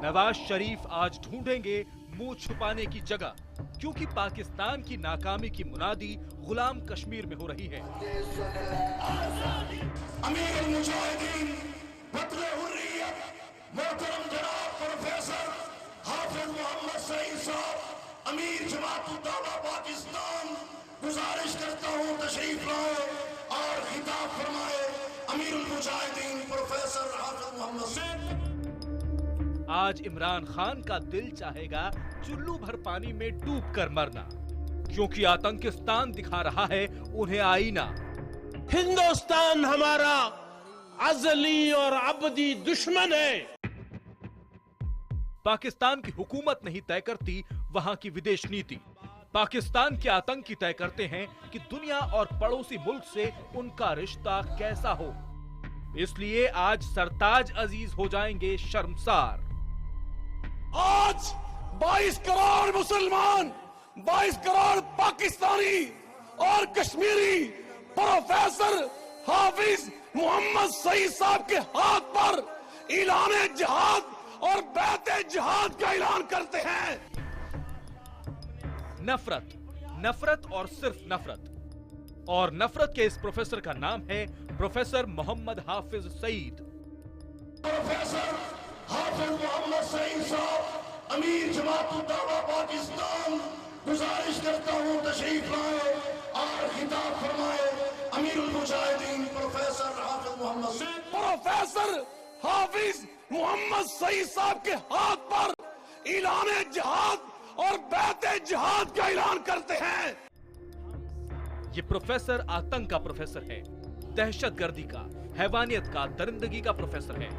नवाज शरीफ आज ढूंढेंगे मुंह छुपाने की जगह, क्योंकि पाकिस्तान की नाकामी की मुनादी गुलाम कश्मीर में हो रही है। अमीरुल मुजाहिदीन बतले हुर्रियत मोहतरम जनाब प्रोफेसर हाफिज मोहम्मद सईद साहब अमीर जमात-उद-दौला पाकिस्तान, गुजारिश करता हूँ तशरीफ लाए और खिताब फरमाए। अमीरुल मुजाहिदीन प्रोफेसर हाफिज मोहम्मद सईद। आज इमरान खान का दिल चाहेगा चुल्लू भर पानी में डूब कर मरना, क्योंकि आतंकिस्तान दिखा रहा है उन्हें आईना। हिंदुस्तान हमारा अजली और अबदी दुश्मन है। पाकिस्तान की हुकूमत नहीं तय करती वहां की विदेश नीति, पाकिस्तान के आतंकी तय करते हैं कि दुनिया और पड़ोसी मुल्क से उनका रिश्ता कैसा हो। इसलिए आज सरताज अजीज हो जाएंगे शर्मसार। आज 22 करोड़ मुसलमान, 22 करोड़ पाकिस्तानी और कश्मीरी प्रोफेसर हाफिज मोहम्मद सईद साहब के हाथ पर ऐलान जिहाद और बैते जिहाद का ऐलान करते हैं। नफरत, नफरत और सिर्फ नफरत। और नफरत के इस प्रोफेसर का नाम है प्रोफेसर मोहम्मद हाफिज सईद। प्रोफेसर हाफिज मोहम्मद सईद साहब अमीर जमात-उद-दौला पाकिस्तान, गुजारिश करता हूँ तशरीफ लाए और खिताब फरमाए। अमीरुल मुजाहिदीन प्रोफेसर हाफिज मोहम्मद सईद। प्रोफेसर हाफिज मोहम्मद सईद साहब के हाथ पर ऐलान जिहाद और बैते जिहाद का ऐलान करते हैं। ये प्रोफेसर आतंक का प्रोफेसर है, दहशतगर्दी का, हैवानियत का, दरिंदगी का प्रोफेसर है,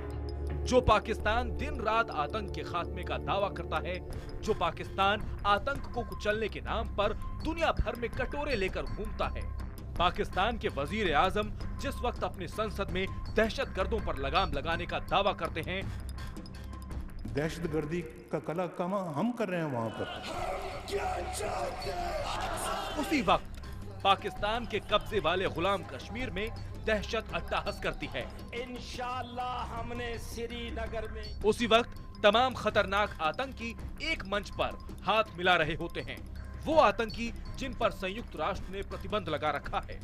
जो पाकिस्तान दिन रात आतंक के खात्मे का दावा करता है, जो पाकिस्तान आतंक को कुचलने के नाम पर दुनिया भर में कटोरे लेकर घूमता है। पाकिस्तान के वजीर आजम जिस वक्त अपनी संसद में दहशतगर्दों पर लगाम लगाने का दावा करते हैं, दहशतगर्दी का कला कमा हम कर रहे हैं वहां पर, उसी वक्त पाकिस्तान के कब्जे वाले गुलाम कश्मीर में दहशत अट्टहास करती है। इंशाअल्लाह हमने श्रीनगर में उसी वक्त तमाम खतरनाक आतंकी एक मंच पर हाथ मिला रहे होते हैं। वो आतंकी जिन पर संयुक्त राष्ट्र ने प्रतिबंध लगा रखा है,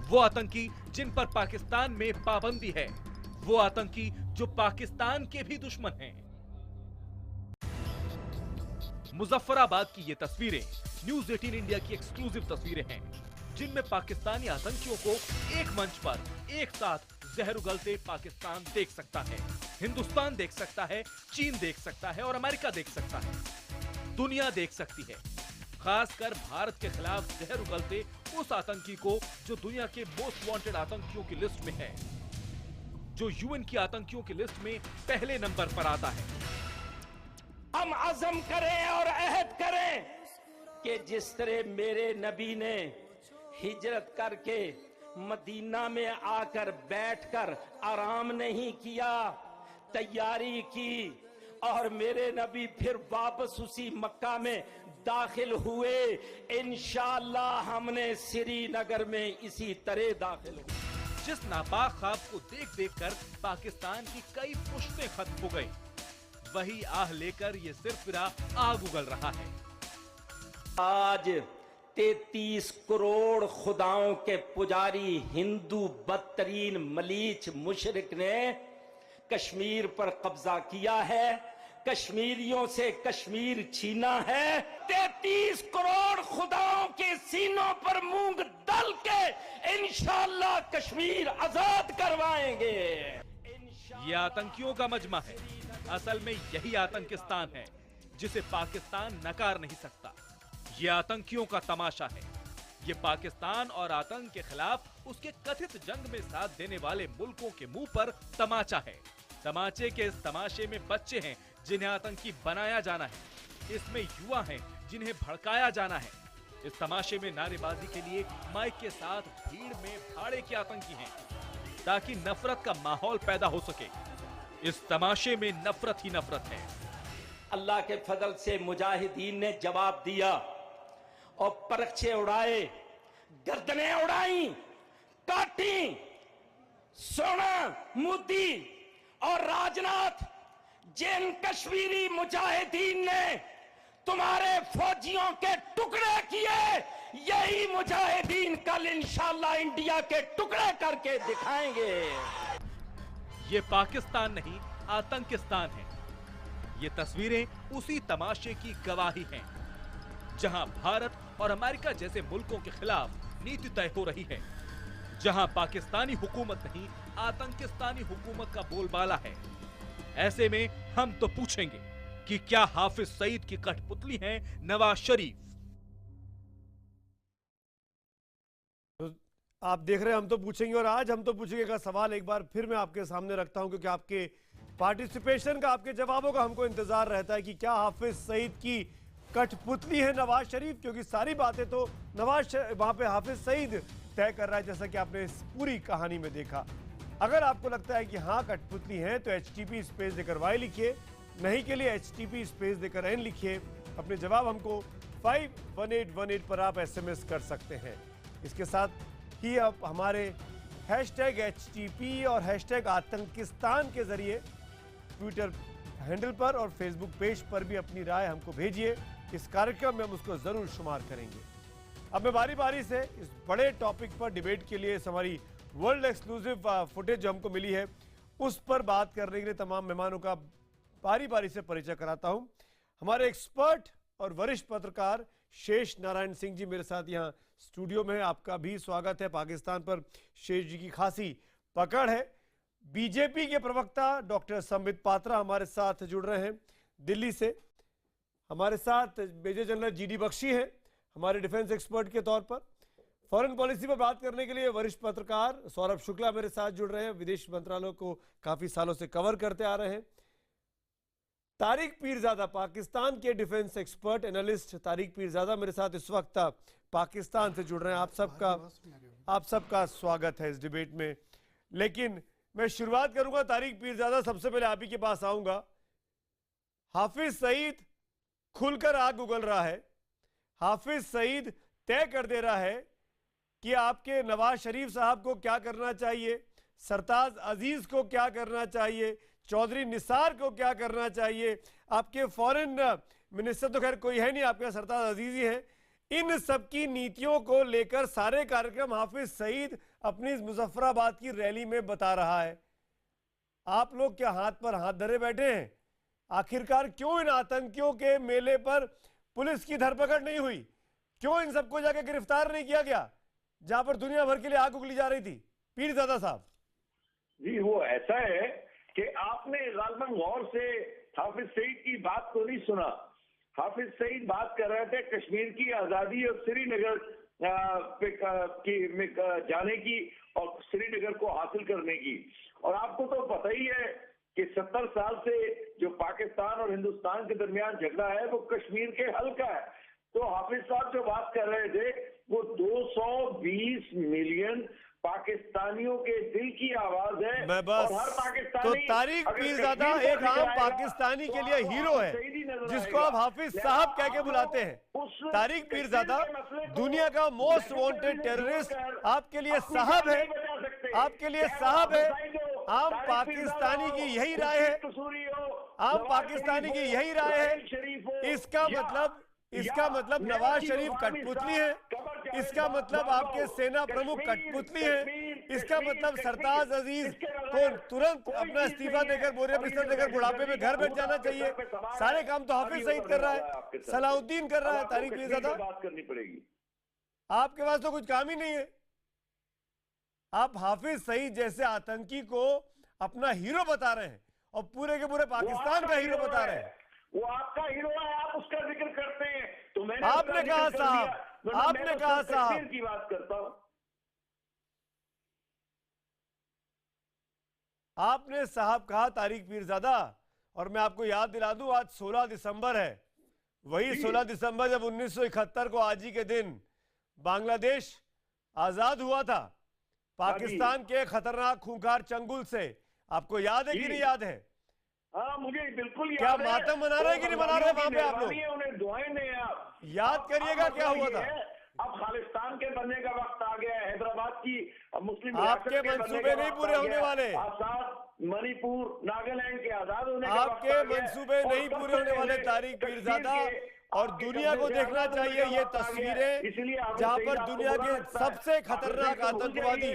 वो आतंकी जिन पर पाकिस्तान में पाबंदी है, वो आतंकी जो पाकिस्तान के भी दुश्मन हैं। मुजफ्फराबाद की ये तस्वीरें न्यूज 18 इंडिया की एक्सक्लूसिव तस्वीरें हैं, जिनमें पाकिस्तानी आतंकियों को एक मंच पर एक साथ जहर उगलते पाकिस्तान देख सकता है, हिंदुस्तान देख सकता है, चीन देख सकता है और अमेरिका देख सकता है। दुनिया देख सकती है, खासकर भारत के खिलाफ जहर उगलते उस आतंकी को जो दुनिया के मोस्ट वांटेड आतंकियों की लिस्ट में है, जो यूएन की आतंकियों की लिस्ट में पहले नंबर पर आता है। हम अज़म करें और अहद करें कि जिस तरह मेरे नबी ने हिजरत करके मदीना में आकर बैठकर आराम नहीं किया, तैयारी की और मेरे नबी फिर वापस उसी मक्का में दाखिल हुए, इंशाअल्लाह हमने श्रीनगर में इसी तरह दाखिल हुए। जिस नापाक ख्वाब को देख देख कर पाकिस्तान की कई पुश्तें खत्म हो गई, वही आह लेकर ये सिरफिरा आग उगल रहा है। आज 33 करोड़ खुदाओं के पुजारी हिंदू बदतरीन मलीच मुशरिक ने कश्मीर पर कब्जा किया है, कश्मीरियों से कश्मीर छीना है। 33 करोड़ खुदाओं के सीनों पर मूंग दल के इंशाअल्लाह कश्मीर आजाद करवाएंगे। ये आतंकियों का मजमा है। असल में यही आतंकिस्तान है जिसे पाकिस्तान नकार नहीं सकता। ये आतंकियों का तमाशा है। ये पाकिस्तान और आतंक के खिलाफ उसके कथित जंग में साथ देने वाले मुल्कों के मुंह पर तमाचा है। तमाचे के इस तमाशे में बच्चे हैं जिन्हें आतंकी बनाया जाना है। इसमें युवा हैं जिन्हें भड़काया जाना है। इस तमाशे में नारेबाजी के लिए माइक के साथ भीड़ में भाड़े के आतंकी हैं, ताकि नफरत का माहौल पैदा हो सके। इस तमाशे में नफरत ही नफरत है। अल्लाह के फजल से मुजाहिदीन ने जवाब दिया और परखचे उड़ाए, गर्दनें उड़ाई, काटी। सोना, मोदी और राजनाथ जिन कश्मीरी मुजाहिदीन ने तुम्हारे फौजियों के टुकड़े किए, यही मुजाहिदीन कल इंशाल्लाह इंडिया के टुकड़े करके दिखाएंगे। ये पाकिस्तान नहीं, आतंकिस्तान है। ये तस्वीरें उसी तमाशे की गवाही हैं, जहां भारत और अमेरिका जैसे मुल्कों के खिलाफ नीति तय हो रही है, जहां पाकिस्तानी हुकूमत नहीं, आतंकिस्तानी हुकूमत का बोलबाला है। ऐसे में हम तो पूछेंगे कि क्या हाफिज सईद की कठपुतली है नवाज शरीफ? तो आप देख रहे हैं हम तो पूछेंगे, और आज हम तो पूछेंगे का सवाल एक बार फिर मैं आपके सामने रखता हूं, क्योंकि आपके पार्टिसिपेशन का, आपके जवाबों का हमको इंतजार रहता है कि क्या हाफिज सईद की कठपुतली है नवाज शरीफ, क्योंकि सारी बातें तो वहां पे हाफिज सईद तय कर रहा है, जैसा कि आपने इस पूरी कहानी में देखा। अगर आपको लगता है कि हाँ कठपुतली है तो HTP स्पेस देकर Y लिखिए, नहीं के लिए HTP स्पेस देकर N लिखिए। अपने जवाब हमको 51818 पर आप SMS कर सकते हैं। इसके साथ ही आप हमारे #HTP और #आतंकिस्तान के जरिए ट्विटर हैंडल पर और फेसबुक पेज पर भी अपनी राय हमको भेजिए। इस कार्यक्रम में हम उसको जरूर शुमार करेंगे। अब मैं बारी बारी से इस बड़े टॉपिक पर डिबेट के लिए हमारी वर्ल्ड एक्सक्लूसिव फुटेज जो हमको मिली है उस पर बात करने के लिए तमाम मेहमानों का बारी बारी से परिचय कराता हूं। हमारे एक्सपर्ट और वरिष्ठ पत्रकार शेष नारायण सिंह जी मेरे साथ यहाँ स्टूडियो में हैं। आपका भी स्वागत है। पाकिस्तान पर शेष जी की खासी पकड़ है। बीजेपी के प्रवक्ता डॉक्टर संबित पात्रा हमारे साथ जुड़ रहे हैं दिल्ली से। हमारे साथ मेजर जनरल GD बख्शी हैं हमारे डिफेंस एक्सपर्ट के तौर पर। फॉरेन पॉलिसी पर बात करने के लिए वरिष्ठ पत्रकार सौरभ शुक्ला मेरे साथ जुड़ रहे हैं, विदेश मंत्रालय को काफी सालों से कवर करते आ रहे हैं। तारिक पीरजादा पाकिस्तान के defence expert analyst Tariq Pirzada मेरे साथ इस वक्त पाकिस्तान से जुड़ रहे हैं। आप सबका स्वागत है इस डिबेट में। लेकिन मैं शुरुआत करूंगा तारिक पीरजादा, सबसे पहले आप ही के पास आऊंगा। हाफिज सईद खुलकर आग उगल रहा है। हाफिज सईद तय कर दे रहा है कि आपके नवाज शरीफ साहब को क्या करना चाहिए, सरताज अजीज को क्या करना चाहिए, चौधरी निसार को क्या करना चाहिए। आपके फॉरेन मिनिस्टर तो खैर कोई है नहीं, आपके सरताज अजीज ही हैं। इन सब की नीतियों को लेकर सारे कार्यक्रम हाफिज सईद अपनी मुजफ्फराबाद की रैली में बता रहा है। आप लोग क्या हाथ पर हाथ धरे बैठे हैं? आखिरकार क्यों इन आतंकियों के मेले पर पुलिस की धरपकड़ नहीं हुई? क्यों इन सबको जाके गिरफ्तार नहीं किया गया जहां पर दुनिया भर के लिए आग उगली जा रही थी? पीरजादा साहब जी, वो ऐसा है कि आपने गालिबन गौर से हाफिज सईद की बात को नहीं सुना। हाफिज सईद बात कर रहे थे कश्मीर की आजादी और श्रीनगर में जाने की और श्रीनगर को हासिल करने की। और आपको तो पता ही है कि 70 साल से जो पाकिस्तान और हिंदुस्तान के दरमियान झगड़ा है वो कश्मीर के हल का है। तो हाफिज साहब जो बात कर रहे थे वो 220 मिलियन पाकिस्तानियों के दिल की आवाज है। मैं बस और हर पाकिस्तानी तो तारिक पीरजादा एक आम पाकिस्तानी के लिए हीरो है जिसको आप हाफिज साहब कह के बुलाते हैं। तारिक पीरजादा दुनिया का मोस्ट वांटेड टेररिस्ट आपके लिए साहब है, आपके लिए साहब है। आम पाकिस्तानी की यही राय है, आम पाकिस्तानी की यही राय है। इसका मतलब नवाज शरीफ कठपुतली है, इसका मतलब आपके सेना प्रमुख कठपुतली है, इसका मतलब सरताज अजीज को तुरंत अपना इस्तीफा देकर बोरिया बिस्तर देकर बुढ़ापे में घर बैठ जाना चाहिए। सारे काम तो हाफिज सईद कर रहा है, सलाउद्दीन कर रहा है। तारिक पीरजादा बात करनी पड़ेगी, आपके पास तो कुछ काम ही नहीं है। आप हाफिज सईद जैसे आतंकी को अपना हीरो बता रहे हैं और पूरे के पूरे पाकिस्तान का हीरो बता रहे हैं। वो आपका हीरो है, आप उसका जिक्र करते हैं तो मैंने आपने कहा साहब, आपने कहा साहब की बात करता हूं। आपने साहब कहा तारिक पीरजादा, और मैं आपको याद दिला दूं आज 16 दिसंबर है। वही 16 दिसंबर जब 1971 को आज ही के दिन बांग्लादेश आजाद हुआ था पाकिस्तान के खतरनाक खूंखार चंगुल से। आपको याद है कि नहीं याद है? हाँ, मुझे बिल्कुल याद क्या है। मातम मना रहे हैं कि नहीं मना रहे वहां पे आप लोग? उन्हें दुआएं दें आप। याद करिएगा क्या हुआ था। अब खालिस्तान के बनने का वक्त आ गया है, हैदराबाद की मुस्लिम आपके मंसूबे नहीं पूरे होने वाले, आजाद मणिपुर नागालैंड के आजाद होने का आपके मंसूबे नहीं पूरे होने वाले तारिक पीरजादा। और दुनिया को देखना चाहिए ये तस्वीरें जहां पर दुनिया के सबसे खतरनाक आतंकवादी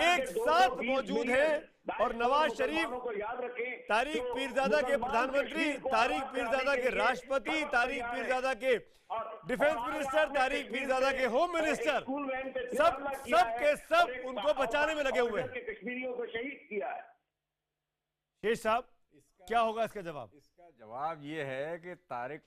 एक साथ मौजूद हैं और नवाज शरीफ, तारिक पीरजादा के प्रधानमंत्री, तारिक पीरजादा के राष्ट्रपति, तारिक पीरजादा के डिफेंस मिनिस्टर, तारिक पीरजादा के होम मिनिस्टर, सब के सब उनको बचाने में लगे हुए हैं। कश्मीरियों को शहीद किया है। शेष साहब, क्या होगा इसका जवाब? इसका जवाब ये है कि तारिक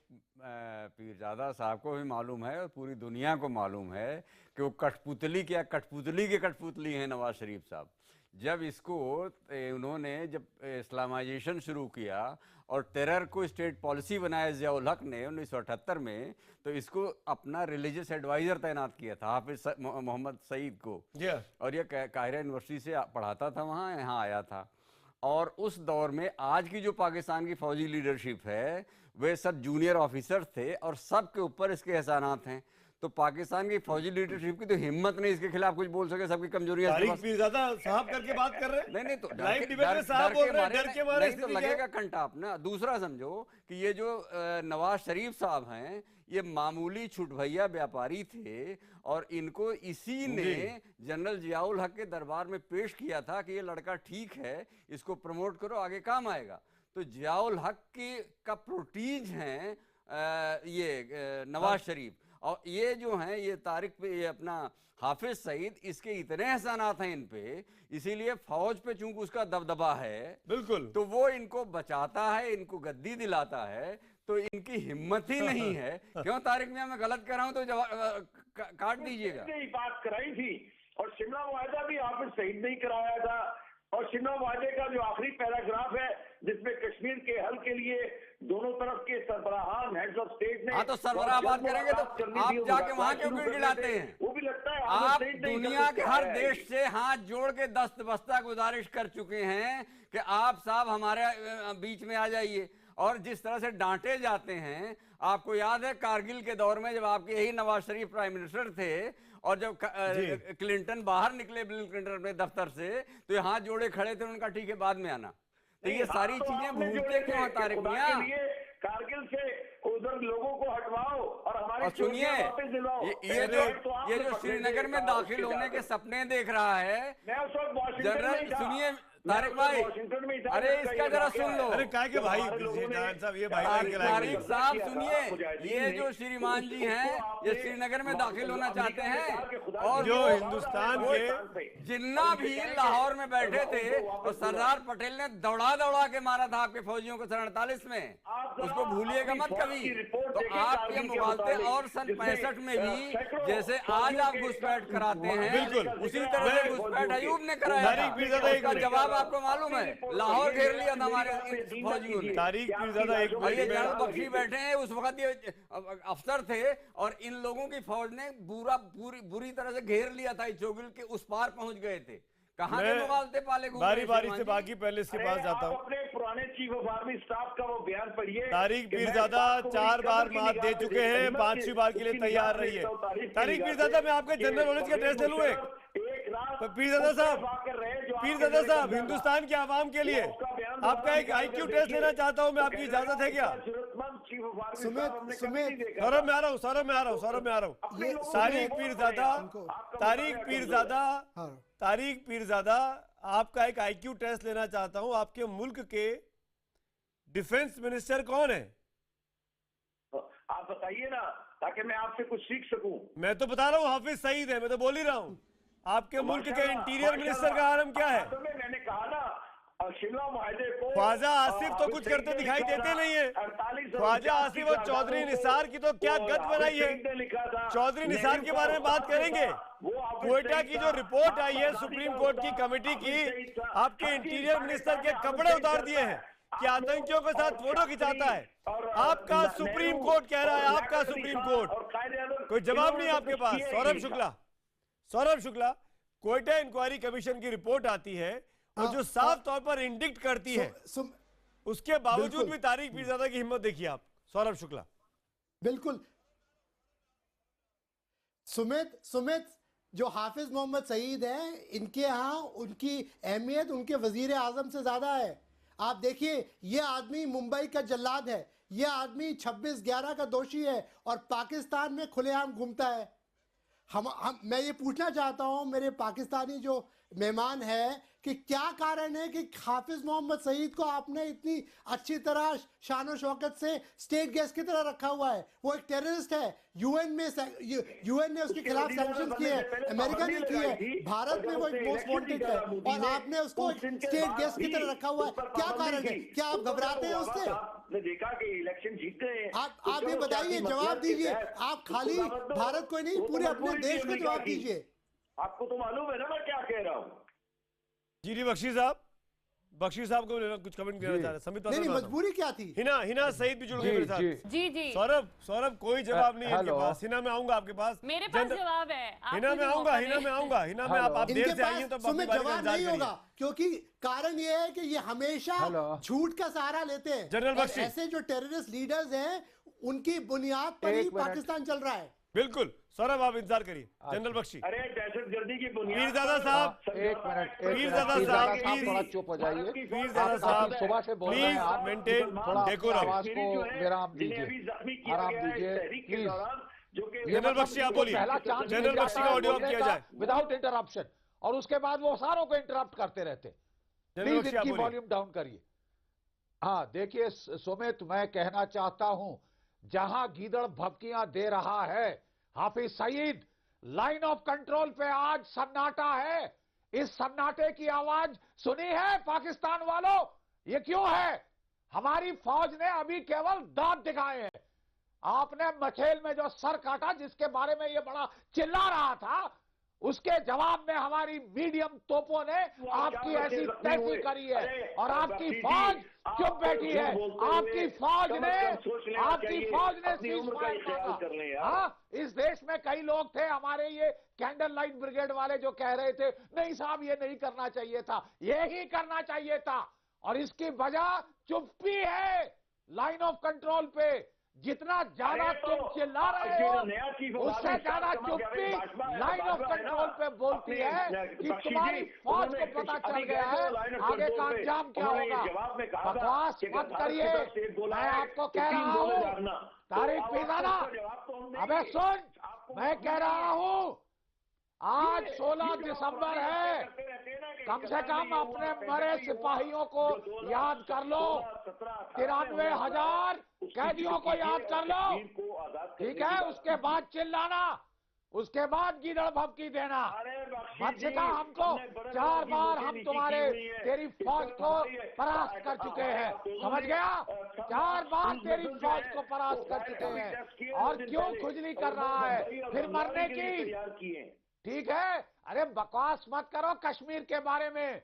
पीरजादा साहब को भी मालूम है और पूरी दुनिया को मालूम है कि वो कठपुतली क्या कठपुतली के कठपुतली हैं नवाज शरीफ साहब। जब इसको उन्होंने जब इस्लामाइजेशन शुरू किया और टेरर को स्टेट पॉलिसी बनाया ज़ियाउल हक ने 1978 में, तो इसको अपना रिलीजियस एडवाइज़र तैनात किया था हाफिज मोहम्मद सईद को। और ये काहिरा यूनिवर्सिटी से पढ़ाता था, वहाँ यहाँ आया था। और उस दौर में आज की जो पाकिस्तान की फौजी लीडरशिप है वे सब जूनियर ऑफिसर थे और सब के ऊपर इसके एहसानात हैं। तो पाकिस्तान की फौजी लीडरशिप की तो हिम्मत नहीं इसके खिलाफ कुछ बोल सके, सबकी कमजोरियां साहब करके बात कर रहे हैं। नहीं तो लाइव डिबेट में साहब बोल रहे हैं, डर के मारे तो लगेगा कंटाप ना। दूसरा समझो कि ये जो नवाज शरीफ साहब हैं ये मामूली छुटभैया व्यापारी थे और इनको इसी ने जनरल जियाउल हक के दरबार में पेश किया था कि ये लड़का ठीक है, इसको प्रमोट करो, आगे काम आएगा। तो जियाउल हक का प्रोटीज हैं ये नवाज शरीफ, और ये जो हैं ये तारिक पे ये अपना हाफिज सईद, इसके इतने एहसानात हैं इन पे, इसीलिए फौज पे चूंकि उसका दबदबा है बिल्कुल, तो वो इनको बचाता है, इनको गद्दी दिलाता है। तो इनकी हिम्मत ही नहीं है। क्यों तारिक मियां, मैं गलत कर रहा हूं तो काट दीजिएगा। बात कराई थी और शिमला मुआहदा भी हाफिज सईद ने ही कराया था। और शिमला मुआहदे का जो आखिरी पैराग्राफ है जिसमें कश्मीर के हल के लिए दोनों तरफ के सरबराहान हेड्स ऑफ स्टेट ने, हाँ तो सरबराह बात करेंगे तो आप जाके वहां क्यों गिड़गिड़ाते हैं? वो भी लगता है आप दुनिया के हर देश से हाथ जोड़ के दस्तबस्ता गुजारिश कर चुके हैं कि आप साहब हमारे बीच में आ जाइए। और जिस तरह से डांटे जाते हैं, आपको याद है कारगिल के दौर में जब आपके यही नवाज शरीफ प्राइम मिनिस्टर थे और जब क्लिंटन बाहर निकले बिल क्लिंटन अपने दफ्तर से, तो ये हाथ जोड़े खड़े थे, उनका ठीक है बाद में आना। तो ये सारी चीजें भूलते क्यों हैं तारिक मियां? कारगिल से उधर लोगों को हटवाओ और हमारे सुनिए, ये जो श्रीनगर में दाखिल होने के सपने देख रहा है जनरल, सुनिए तारिक भाई, अरे इसका जरा सुन लो। अरे क्या के भाई साहब, ये भाई तारिक साहब सुनिए, ये जो श्रीमान जी हैं ये श्रीनगर में दाखिल होना चाहते हैं और जो हिंदुस्तान के जिन्ना भी लाहौर में बैठे थे तो सरदार पटेल ने दौड़ा दौड़ा के मारा था आपके फौजियों को सन 48 में, उसको भूलिएगा मत कभी। तो आप ये मुगालते, और सन 65 में भी जैसे आज आप घुसपैठ कराते हैं बिल्कुल उसी तरह से घुसपैठ अयूब ने कराया था। इसका जवाब आपको मालूम है, लाहौर घेर लिया था हमारे फौजियों ने। तारिक पीरजादा एक जनरल बख्शी बैठे हैं, उस वक्त ये अफसर थे और इन लोगों की फौज ने बुरी तरह से घेर लिया था, चोगिल के उस पार पहुंच गए थे। कहां के मुगालते पाले घूम बारी बारी से बाकी पहले इसके पास जाता हूं। अपने पुराने चीफ ऑफ आर्मी स्टाफ का वो बयान पढ़िए। तारिक पीरजादा 4 बार मात दे चुके हैं, 5वीं बार के लिए तैयार रहिए। तारिक पीरजादा, मैं आपके जनरल नॉलेज का टेस्ट ले लूं एक। पीरजादा साहब, हिंदुस्तान के आवाम के लिए आपका एक IQ टेस्ट लेना चाहता हूं मैं, आपकी इजाजत है क्या? सौरभ में आ रहा हूं। तारिक पीरजादा, आपका एक IQ टेस्ट लेना चाहता हूं। आपके मुल्क के डिफेंस मिनिस्टर कौन है? आप बताइए ना, ताकि मैं आपसे कुछ सीख सकूं। मैं तो बता रहा हूं हाफिज सईद है, मैं तो बोल ही रहा हूं। आपके मुल्क के इंटीरियर मिनिस्टर का नाम क्या है? मैंने कहा ना, शिमला मुआहदे को ख्वाजा आसिफ तो कुछ करते दिखाई देते नहीं है। ख्वाजा आसिफ और चौधरी निसार की तो क्या गत बनाई है। चौधरी निसार के बारे में बात करेंगे। क्वेटा की जो रिपोर्ट आई है सुप्रीम कोर्ट की कमेटी की, आपके इंटीरियर मिनिस्टर के कपड़े उतार दिए हैं कि आतंकियों के साथ फोटो खिंचाता है। आपका सुप्रीम कोर्ट कह रहा है, आपका सुप्रीम कोर्ट, कोई जवाब नहीं आपके पास। सौरभ शुक्ला, क्वेटा इंक्वायरी कमीशन की रिपोर्ट आती है और जो साफ तौर पर इंडिक्ट करती है, उसके बावजूद भी तारिक पीरजादा की हिम्मत देखिए आप। सौरभ शुक्ला, बिल्कुल सुमित सुमित जो हाफिज मोहम्मद सईद हैं, इनके यहाँ उनकी अहमियत उनके वजीर आजम से ज़्यादा है। आप देखिए, ये आदमी मुंबई का जल्लाद है, ये आदमी 26/11 का दोषी है और पाकिस्तान में खुलेआम घूमता है। मैं ये पूछना चाहता हूँ मेरे पाकिस्तानी जो मेहमान है कि क्या कारण है कि हाफिज मोहम्मद सईद को आपने इतनी अच्छी तरह शान शौकत से स्टेट गेस्ट की तरह रखा हुआ है? वो एक टेररिस्ट है। यूएन ने उसके खिलाफ सैंक्शंस किए हैं, अमेरिका ने किए हैं, भारत में वो एक मोस्ट वांटेड है और आपने उसको स्टेट गेस्ट की तरह रखा हुआ है। क्या कारण है? क्या आप घबराते हैं उससे? आपने देखा कि इलेक्शन जीत गए हैं। आप ये बताइए, जवाब दीजिए। आप खाली भारत को नहीं, पूरे अपने देश को जवाब दीजिए। आपको तो मालूम है ना मैं क्या कह रहा हूँ। जी बख्शी साहब को कुछ कमेंट करना चाह रहे हैं। समित नहीं, मजबूरी क्या थी? हिना सईद भी जुड़ गए मेरे साथ। जी सौरभ कोई जवाब नहीं है इनके पास। हिना में आऊंगा आपके पास, मेरे पास जवाब है। हिना में आऊंगा हिना में आप देर से आई हैं तो जवाब नहीं होगा, क्योंकि कारण ये है कि ये हमेशा झूठ का सहारा लेते हैं। जनरल बख्शी, ऐसे जो टेररिस्ट लीडर्स हैं उनकी बुनियाद पर ही पाकिस्तान चल रहा है। बिल्कुल सौरभ, आप इंतजार करिए। जनरल बख्शी, अरे दहशतगर्दी की बुनियाद। पीरजादा साहब, थोड़ा चुप हो जाइए। पीरजादा साहब सुबह से बोल रहे हैं आप, मेंटेन डेकोरम। आवाज को विराम दीजिए, आराम दीजिए प्लीज। जनरल बख्शी आप बोलिए। जनरल बख्शी का ऑडियो ऑफ किया जाए विदाउट इंटरप्शन, और उसके बाद वो सारों को इंटरप्ट करते रहते। प्लीज इनकी वॉल्यूम डाउन करिए। हाँ देखिए सुमित, मैं कहना चाहता हूं, जहां गीदड़ भभकियां दे रहा है Hafiz Saeed, line of control पे आज सन्नाटा है। इस सन्नाटे की आवाज सुनी है पाकिस्तान वालों? ये क्यों है? हमारी फौज ने अभी केवल दांत दिखाए हैं। आपने मखेल में जो सर काटा, जिसके बारे में ये बड़ा चिल्ला रहा था, उसके जवाब में हमारी मीडियम तोपों ने आपकी ऐसी तैसी करी है और आपकी फौज चुप बैठी है। आपकी फौज ने सीज़फायर मांगा। हाँ, इस देश में कई लोग थे हमारे ये कैंडल लाइट ब्रिगेड वाले जो कह रहे थे नहीं साहब ये नहीं करना चाहिए था, ये ही करना चाहिए था, और इसकी वजह चुप्पी है लाइन ऑफ कंट्रोल पे। जितना ज्यादा तुम चिल्ला रहे हो उससे ज्यादा चुप्पी लाइन ऑफ कंट्रोल पे बोलती है कि तुम्हारी फौज को पता चल गया है आगे का अंजाम क्या होगा। बकवास मत करिए, मैं आपको कह रहा हूँ। तारिक पीजाना, अबे सुन, मैं कह रहा हूँ आज 16 दिसंबर है, कम से कम अपने मरे सिपाहियों को याद कर लो, 93,000 कैदियों को याद कर लो, ठीक है? उसके बाद चिल्लाना, उसके बाद गीदड़ भभकी देना मत सिखा हमको। 4 बार हम तेरी फौज को परास्त कर चुके हैं, समझ गया? 4 बार तेरी फौज को परास्त कर चुके हैं, और क्यों खुजली कर रहा है फिर मरने की? ठीक है, अरे बकवास मत करो कश्मीर के बारे में।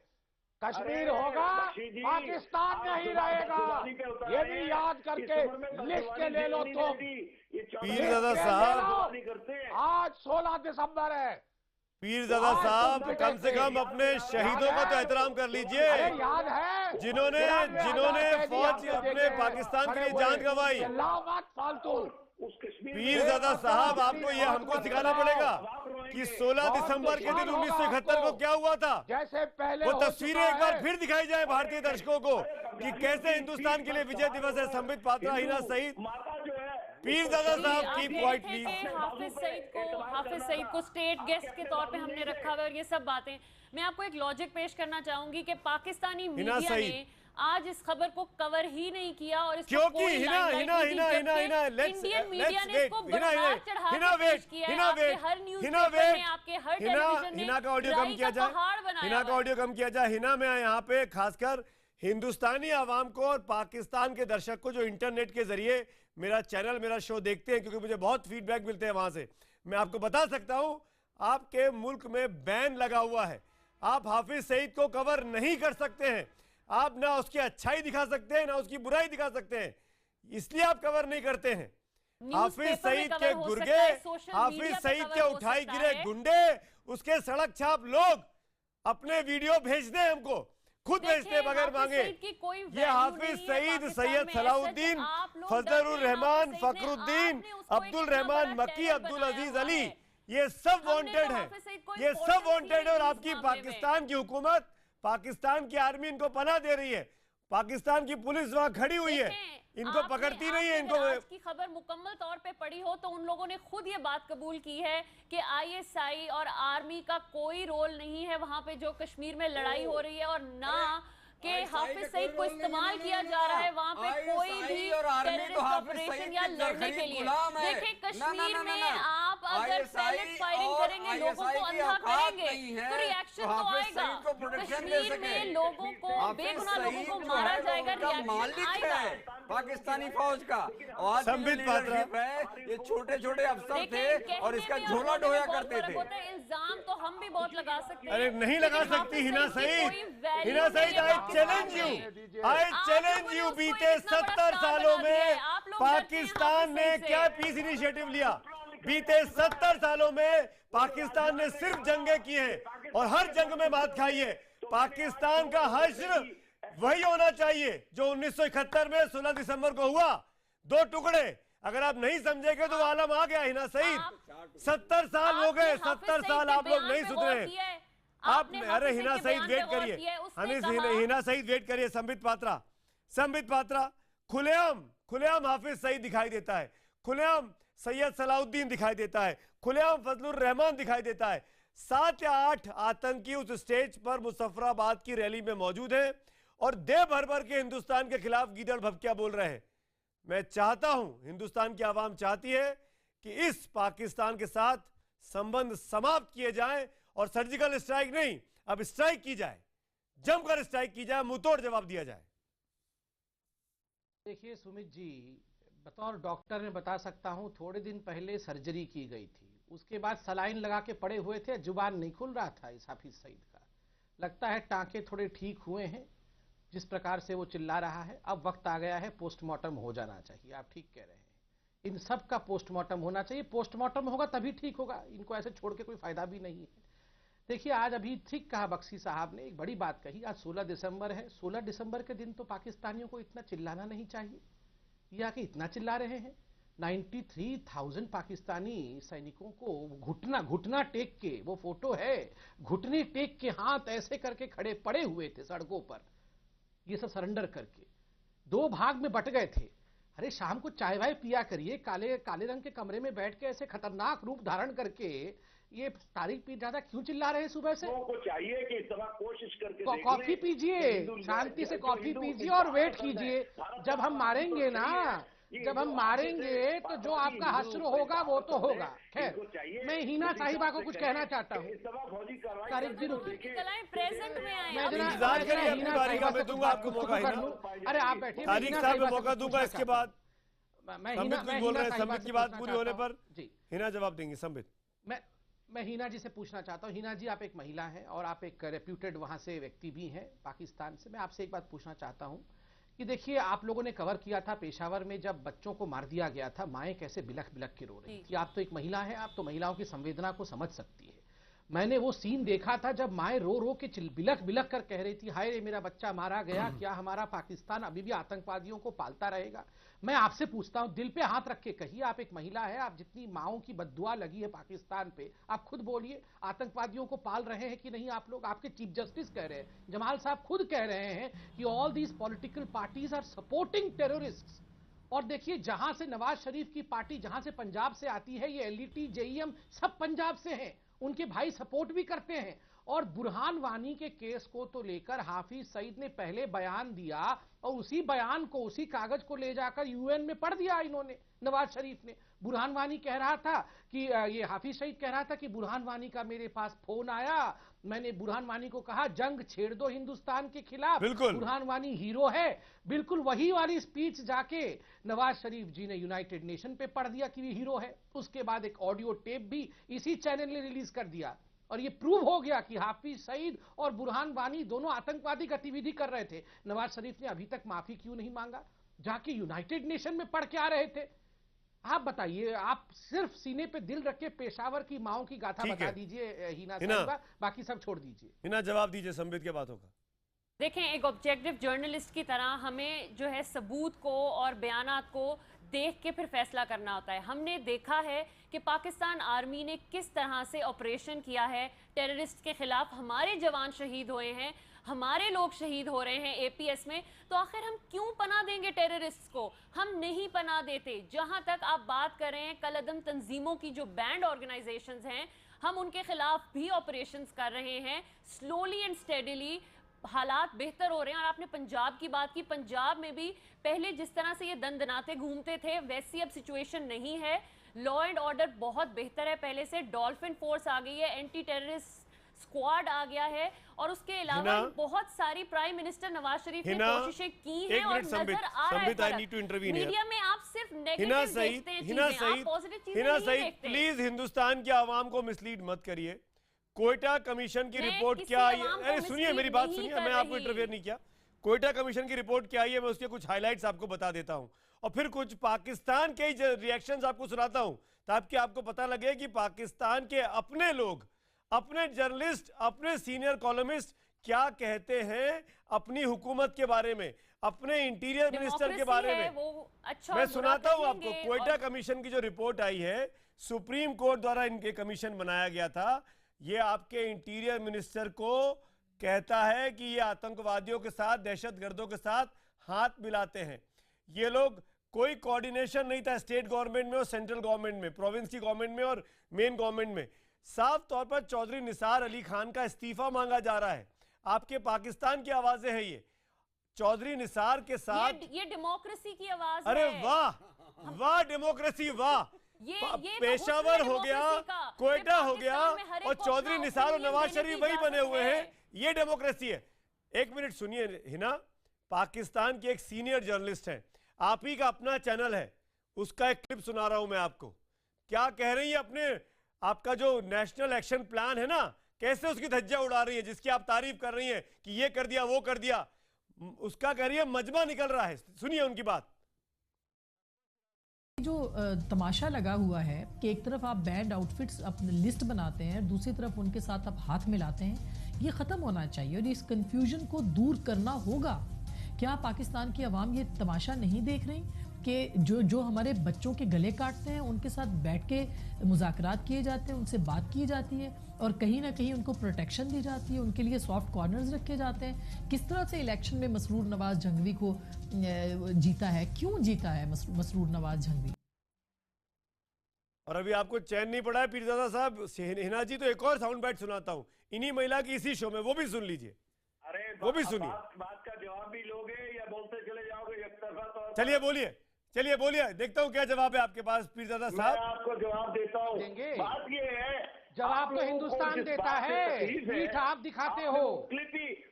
कश्मीर होगा, पाकिस्तान नहीं रहेगा, ये भी याद करके लिख के ले लो तुम। पीरजादा साहब, आज 16 दिसंबर है। पीरजादा साहब, कम से कम अपने शहीदों का तो एहतराम कर लीजिए, याद है जिन्होंने फौज अपने पाकिस्तान के लिए जान गंवाई। मत फालतू। पीरजादा साहब, आपको ये हमको सिखाना पड़ेगा कि 16 दिसंबर के दिन 1971 को क्या हुआ था। जैसे पहले वो तस्वीरें एक बार फिर दिखाई जाए भारतीय दर्शकों को कि कैसे हिंदुस्तान के लिए विजय दिवस है। संबित पात्रा, हिना सईद, पीरजादा साहब keep quiet please. Hafiz Saeed को स्टेट गेस्ट के तौर पे हमने रखा हुआ है, और ये सब बातें मैं आपको एक लॉजिक पेश करना चाहूंगी कि पाकिस्तानी मीडिया ने आज इस खबर को कवर ही नहीं किया, और क्योंकि इंडियन मीडिया ने इसको बढ़ा चढ़ा पेश किया है। हर न्यूज़पेपर में, आपके हर टेलीविजन में हिना का ऑडियो कम किया जाए, हिना का ऑडियो कम किया जाए। हिना में यहाँ पे खासकर हिंदुस्तानी आवाम को और पाकिस्तान के दर्शक को जो इंटरनेट के जरिए मेरा चैनल, मेरा शो देखते हैं, क्योंकि मुझे बहुत फीडबैक मिलते हैं वहां से, मैं आपको बता सकता हूं आपके मुल्क में बैन लगा हुआ है। आप हाफिज सईद को कवर नहीं कर सकते हैं, आप ना उसकी अच्छाई दिखा सकते हैं ना उसकी बुराई दिखा सकते हैं, इसलिए आप कवर नहीं करते हैं। हाफिज सईद के गुर्गे, हाफिज सईद के उठाई गिरे गुंडे, उसके सड़क छाप लोग अपने वीडियो भेजते हैं हमको, खुद भेजते बगैर मांगे। ये हाफिज सईद, सैयद सलाउद्दीन, फजलुर रहमान, फखरुद्दीन, अब्दुल रहमान मक्की, अब्दुल अजीज अली, ये सब हमने वांटेड तो है, हाफिज सईद को ये सब importance वांटेड है। और दी आपकी इस मामले में। पाकिस्तान की हुकूमत, पाकिस्तान की आर्मी इनको पनाह दे रही है, पाकिस्तान की पुलिस वहां खड़ी हुई है, देखें, इनको आपने- पकड़ती नहीं है, आपने इनको अगर आज की खबर मुकम्मल तौर पे पढ़ी हो तो उन लोगों ने खुद ये बात कबूल की है कि आईएसआई और आर्मी का कोई रोल नहीं है वहां पे जो कश्मीर में लड़ाई हो रही है, और ना कि हाफिज सईद को इस्तेमाल किया जा रहा है वहां पे कोई भी टेररिस्ट ऑपरेशन या लड़ने के लिए। देखिए कश्मीर में आप अगर सैलेट फायरिंग करेंगे, लोगों को अंधा करेंगे तो रिएक्शन तो आएगा। कश्मीर में लोगों को, बेगुनाह लोगों को मारा जाएगा, रिएक्शन आएगा। पाकिस्तानी फौज का और संबित पात्रा है, ये छोटे छोटे अफसर थे देखिए, और इसका कहने में झोला और बोलने ढोया में बहुत करते फर्क थे। होता है। इल्जाम तो हम भी बहुत लगा सकते हैं। अरे नहीं लगा लेकिन सकती हाफिज हिना सईद की सईद, कोई value हिना नहीं सईद, है आई पाकिस्तान चैलेंज में। यू, आई आप चैलेंज लोगों ने यू। उसको बीते इतना बड़ा 70 स्टार सालों बना दिया है। में आप लोग डरते हैं पाकिस्तान ने हाफिज सईद क्या से। पीस इनिशिएटिव लिया? बीते 70 सालों में पाकिस्तान ने सिर्फ जंगें की हैं और हर जंग में मात खाई है। पाकिस्तान का हश्र वही होना चाहिए जो 1971 में 16 दिसंबर को हुआ, 2 टुकड़े। अगर आप नहीं समझेंगे तो वो आलम आ गया। हिना सईद 70 साल हो गए, 70 साल आप लोग नहीं सुधरे। आपने, अरे हिना सईद वेट करिए, हिना सईद वेट करिए। संबित पात्रा खुलेआम हाफिज सईद दिखाई देता है, खुलेआम सैयद सलाउद्दीन दिखाई देता है, खुलेआम फजलुर रहमान दिखाई देता है। 7 या 8 आतंकी उस स्टेज पर मुजफ्फराबाद की रैली में मौजूद हैं और दे भर भर के हिंदुस्तान के खिलाफ गीदड़ भभकिया बोल रहे हैं। मैं चाहता हूं, हिंदुस्तान की आवाम चाहती है कि इस पाकिस्तान के साथ संबंध समाप्त किए जाएं और सर्जिकल स्ट्राइक नहीं, अब स्ट्राइक की जाए, जमकर स्ट्राइक की जाए, मुंहतोड़ जवाब दिया जाए। देखिए सुमित जी, बतौर डॉक्टर मैं बता सकता हूं, थोड़े दिन पहले सर्जरी की गई थी, उसके बाद सलाइन लगा के पड़े हुए थे, जुबान नहीं खुल रहा था इस हाफिज सईद का। लगता है टांके थोड़े ठीक हुए हैं, जिस प्रकार से वो चिल्ला रहा है। अब वक्त आ गया है, पोस्टमार्टम हो जाना चाहिए। आप ठीक कह रहे हैं, इन सब का पोस्टमार्टम होना चाहिए। पोस्टमार्टम होगा तभी ठीक होगा, इनको ऐसे छोड़ के कोई फायदा भी नहीं है। देखिए आज अभी ठीक कहा बख्शी साहब ने, एक बड़ी बात कही। आज 16 दिसंबर है, 16 दिसंबर के दिन तो पाकिस्तानियों को इतना चिल्लाना नहीं चाहिए, या कि इतना चिल्ला रहे हैं। 93,000 पाकिस्तानी सैनिकों को घुटना टेक के, वो फोटो है, घुटने टेक के हाथ ऐसे करके खड़े पड़े हुए थे सड़कों पर, ये सब सरेंडर करके 2 भाग में बट गए थे। अरे शाम को चाय वाय पिया करिए, काले रंग के कमरे में बैठ के ऐसे खतरनाक रूप धारण करके ये तारीख पी ज्यादा क्यों चिल्ला रहे हैं सुबह से? को चाहिए कि इस दफा कोशिश करके कॉफी पीजिए, शांति से कॉफी पीजिए और वेट कीजिए। जब हम मारेंगे ना, जब हम मारेंगे तो जो आपका हश्र होगा वो तो होगा। खैर, मैं हिना साहिबा को कुछ कहना चाहता हूँ। तारिक जी रुकिए, प्रेजेंट में आए। मैं जरा इंतजार करिए, अपनी हिना बारी का साहिबा मैं से दूंगा आपको मौका। कर लूं। अरे आप बैठिए, तारिक साहब को मौका दूंगा, इसके बाद मैं संबित कुछ बोल रहे हैं, संबित की बात पूरी होने पर जी हिना जवाब देंगी। संबित, मैं हिना जी से पूछना चाहता हूँ। हिना जी, आप एक महिला हैं और आप एक रेप्यूटेड वहां से व्यक्ति भी हैं पाकिस्तान से। मैं आपसे एक बात पूछना चाहता हूँ कि देखिए, आप लोगों ने कवर किया था पेशावर में जब बच्चों को मार दिया गया था, माएँ कैसे बिलख बिलख के रो रही थी। आप तो एक महिला है, आप तो महिलाओं की संवेदना को समझ सकती है। मैंने वो सीन देखा था जब माएँ रो रो के बिलख बिलख कर कह रही थी, हाय रे मेरा बच्चा मारा गया, क्या हमारा पाकिस्तान अभी भी आतंकवादियों को पालता रहेगा? मैं आपसे पूछता हूं, दिल पे हाथ रख के कहिए, आप एक महिला है, आप जितनी माओं की बद्दुआ लगी है पाकिस्तान पे, आप खुद बोलिए, आतंकवादियों को पाल रहे हैं कि नहीं आप लोग? आपके चीफ जस्टिस कह रहे हैं, जमाल साहब खुद कह रहे हैं कि all these political parties are supporting terrorists. और देखिए, जहां से नवाज शरीफ की पार्टी, जहां से पंजाब से आती है, ये LET JEM सब पंजाब से हैं, उनके भाई सपोर्ट भी करते हैं। और बुरहान वानी के केस को तो लेकर हाफिज सईद ने पहले बयान दिया और उसी बयान को, उसी कागज को ले जाकर UN में पढ़ दिया इन्होंने, नवाज शरीफ ने। बुरहान वानी कह रहा था कि ये हाफिज सईद कह रहा था कि बुरहान वानी का मेरे पास फोन आया, मैंने बुरहान वानी को कहा जंग छेड़ दो हिंदुस्तान के खिलाफ, बुरहान वानी हीरो है। बिल्कुल वही वाली स्पीच जाके नवाज शरीफ जी ने यूनाइटेड नेशन पे पढ़ दिया कि ये हीरो है। उसके बाद एक ऑडियो टेप भी इसी चैनल ने रिलीज कर दिया और ये प्रूव हो गया कि हाफिज सईद और बुरहान वानी दोनों आतंकवादी गतिविधि कर रहे थे। नवाज शरीफ ने अभी तक माफी क्यों नहीं मांगा? जाके यूनाइटेड नेशन में पढ़ के आ रहे थे। आप बताइए, आप सिर्फ सीने पे दिल रख के पेशावर की माओं की गाथा बता दीजिए हिना साहिबा, बाकी सब छोड़ दीजिए। हिना जवाब दीजिए संबित के बातों का। देखें, एक ऑब्जेक्टिव जर्नलिस्ट की तरह हमें जो है सबूत को और बयानात को देख के फिर फैसला करना होता है। हमने देखा है कि पाकिस्तान आर्मी ने किस तरह से ऑपरेशन किया है टेररिस्ट के खिलाफ। हमारे जवान शहीद हुए हैं, हमारे लोग शहीद हो रहे हैं एपीएस में, तो आखिर हम क्यों पनाह देंगे टेररिस्ट को? हम नहीं पनाह देते। जहां तक आप बात कर रहे हैं कलअदम तंजीमों की, जो बैंड ऑर्गेनाइजेशंस हैं, हम उनके खिलाफ भी ऑपरेशंस कर रहे हैं। स्लोली एंड स्टेडीली हालात बेहतर हो रहे हैं। और आपने पंजाब की बात की, पंजाब में भी पहले जिस तरह से ये दंदनाते घूमते थे वैसी अब सिचुएशन नहीं है। लॉ एंड ऑर्डर बहुत बेहतर है पहले से। डॉल्फिन फोर्स आ गई है, एंटी टेररिस्ट स्क्वाड आ गया है, और उसके अलावा बहुत सारी प्राइम मिनिस्टर नवाज शरीफ ने कोशिशें की हैं और नजर आ रहा है मीडिया में आप सिर्फ नेगेटिव देखते हैं चीजें, आप पॉजिटिव चीजें नहीं देखते। प्लीज हिंदुस्तान की आवाम को मिसलीड मत करिए। कोयटा कमीशन की रिपोर्ट क्या आई? अरे सुनिए मेरी बात सुनिए, मैं आपको इंटरफेयर नहीं किया। कोयटा कमीशन की रिपोर्ट क्या आई है, मैं उसके कुछ हाइलाइट्स आपको बता देता हूं, और फिर कुछ पाकिस्तान के रिएक्शंस आपको सुनाता हूं, ताकि आपको पता लगे कि पाकिस्तान के अपने लोग, अपने जर्नलिस्ट, अपने सीनियर कॉलमिस्ट क्या कहते हैं अपनी हुकूमत के बारे में, अपने इंटीरियर मिनिस्टर के बारे में। मैं सुनाता हूं आपको। कोयटा कमीशन की जो रिपोर्ट आई है, सुप्रीम कोर्ट द्वारा इनके कमीशन बनाया गया था, ये आपके इंटीरियर मिनिस्टर को कहता है कि ये आतंकवादियों के साथ, दहशतगर्दों के साथ हाथ मिलाते हैं। ये लोग, कोई कोऑर्डिनेशन नहीं था स्टेट गवर्नमेंट में और सेंट्रल गवर्नमेंट में, प्रोविंस की गवर्नमेंट में और मेन गवर्नमेंट में। साफ तौर पर चौधरी निसार अली खान का इस्तीफा मांगा जा रहा है। आपके पाकिस्तान की आवाजें हैं ये। चौधरी निसार के साथ ये डेमोक्रेसी की आवाज है। अरे वाह वाह, डेमोक्रेसी वाह। ये पेशावर हो गया, कोयटा हो गया, और चौधरी निसार और नवाज शरीफ वही बने हुए हैं। ये डेमोक्रेसी है। एक मिनट सुनिए हिना, पाकिस्तान के एक सीनियर जर्नलिस्ट हैं, आप ही का अपना चैनल है, उसका एक क्लिप सुना रहा हूं मैं आपको। क्या कह रही है अपने, आपका जो नेशनल एक्शन प्लान है ना, कैसे उसकी धज्जियां उड़ा रही है, जिसकी आप तारीफ कर रही हैं कि ये कर दिया वो कर दिया, उसका कह रही है मजमा निकल रहा है। सुनिए उनकी बात। जो तमाशा लगा हुआ है कि एक तरफ आप बैंड आउटफिट्स अपने लिस्ट बनाते हैं, दूसरी तरफ उनके साथ आप हाथ मिलाते हैं, ये ख़त्म होना चाहिए और इस कंफ्यूजन को दूर करना होगा। क्या पाकिस्तान की आवाम ये तमाशा नहीं देख रही कि जो हमारे बच्चों के गले काटते हैं, उनके साथ बैठ के मुज़ाकरात किए जाते हैं, उनसे बात की जाती है और कहीं ना कहीं उनको प्रोटेक्शन दी जाती है, उनके लिए सॉफ्ट कॉर्नर्स रखे जाते हैं। किस तरह से इलेक्शन में मसरूर नवाज जंगवी को जीता है, क्यों जीता है मसरूर नवाज जंगवी? और अभी आपको चैन नहीं पड़ा है पीरजादा साहब, हिना जी तो एक और साउंड बाइट सुनाता हूँ इन्हीं महिला की इसी शो में, वो भी सुन लीजिए। अरे वो भी सुनिए। बात का जवाब भी लोगे या बोलते चले जाओगे एकतरफा तौर पर? चलिए बोलिए, चलिए बोलिए, देखता हूँ क्या जवाब है आपके पास पीरजादा साहब। मैं आपको जवाब देता हूँ। बात ये है, जवाब तो हिंदुस्तान देता है, मीठा आप दिखाते हो।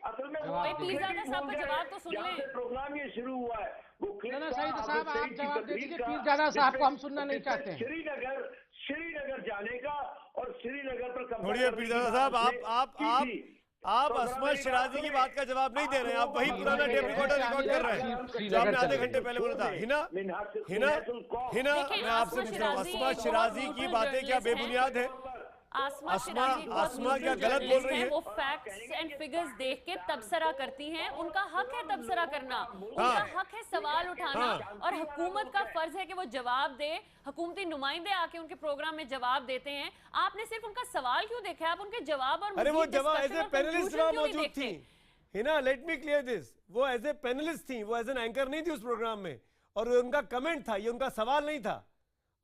असल में पीरजादा साहब का जवाब तो सुन लें। प्रोग्राम ये शुरू हुआ है, वो सईद साहब आप जवाब दे दीजिए, पीरजादा साहब को हम सुनना नहीं चाहते हैं। श्रीनगर जाने का और श्रीनगर पर कब्जा। छोड़िए पीरजादा साहब, आप असमत शिराजी की बात का जवाब नहीं दे रहे हैं, आप वही पुराना टेप रिकॉर्डर रिकॉर्ड कर रहे हैं जो आपने आधे घंटे पहले बोला था। हिना मैं आपसे पूछ रहा हूँ, असमत शिराजी की बातें क्या बेबुनियाद है? आसमा क्या गलत बोल रही है? वो फैक्ट्स एंड फिगर्स देख के तबसरा करती हैं, उनका हक है तबसरा करना, उनका हक है सवाल उठाना, और हुकूमत का फर्ज है कि वो जवाब दे। हुकूमती नुमाइंदे आके उनके प्रोग्राम में जवाब देते हैं, आपने सिर्फ उनका सवाल क्यों देखा? आप उनके जवाब और अरे वो जवाब एज ए पैनलिस्ट मौजूद थी। Hina let me clear this, वो एज ए पैनलिस्ट थी, वो एज एन एंकर नहीं थी उस प्रोग्राम में, और उनका कमेंट था, ये उनका सवाल नहीं था।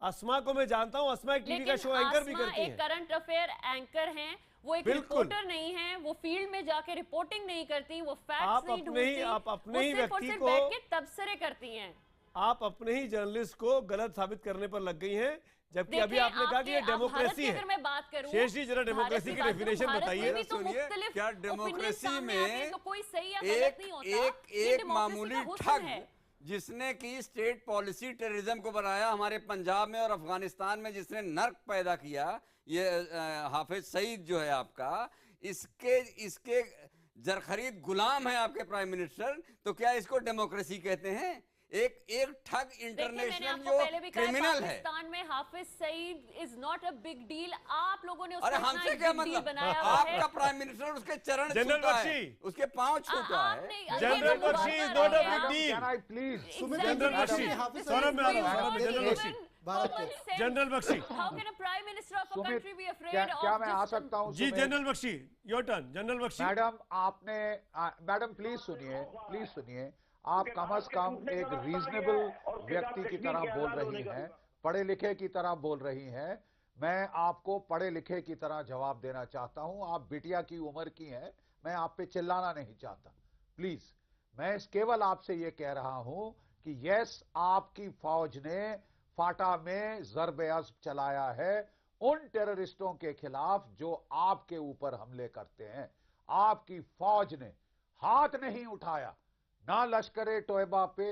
अस्मा को मैं जानता हूँ, अस्मा एक टीवी का शो एंकर भी करती हैं। एक करंट अफेयर एंकर हैं, वो एक रिपोर्टर नहीं है, वो फील्ड में जाके रिपोर्टिंग नहीं करती, वो फैक्ट्स नहीं ढूंढती, आप अपने ही व्यक्ति को बैठ के तबसरे करती हैं। आप अपने ही जर्नलिस्ट को गलत साबित करने पर लग गई हैं, जबकि अभी आपने कहा कि ये डेमोक्रेसी है। अगर मैं बात करूं, शेष जी जरा डेमोक्रेसी की डेफिनेशन बताइए। सुनिए, क्या डेमोक्रेसी में तो कोई सही या गलत नहीं होता, एक मामूली ठग जिसने की स्टेट पॉलिसी टेररिज्म को बनाया हमारे पंजाब में और अफगानिस्तान में, जिसने नर्क पैदा किया, ये हाफिज सईद जो है आपका, इसके जरखरीद गुलाम है आपके प्राइम मिनिस्टर, तो क्या इसको डेमोक्रेसी कहते हैं? एक ठग इंटरनेशनल जो क्रिमिनल है। पाकिस्तान में Hafiz Saeed is not a big deal. आप लोगों ने अरे हमसे क्या मतलब, आपका प्राइम मिनिस्टर उसके चरण छूता है, उसके पाँव छूता है। General Bakshi is not a big deal. Please general Bakshi, Saurabh में आ रहा हूं, general Bakshi, general Bakshi, how can a prime minister of a country be afraid of? क्या मैं आ सकता हूं? जी general Bakshi, your turn. General Bakshi madam, आपने मैडम प्लीज सुनिए। आप कम से कम एक रीजनेबल व्यक्ति की तरह बोल रही हैं, पढ़े लिखे की तरह बोल रही हैं। मैं आपको पढ़े लिखे की तरह जवाब देना चाहता हूं। आप बिटिया की उम्र की हैं, मैं आप पे चिल्लाना नहीं चाहता, प्लीज। मैं केवल आपसे ये कह रहा हूं कि यस, आपकी फौज ने फाटा में ज़र्ब-ए-अज़्ब चलाया है उन टेररिस्टों के खिलाफ जो आपके ऊपर हमले करते हैं। आपकी फौज ने हाथ नहीं उठाया, ना लश्कर तोयबा पे,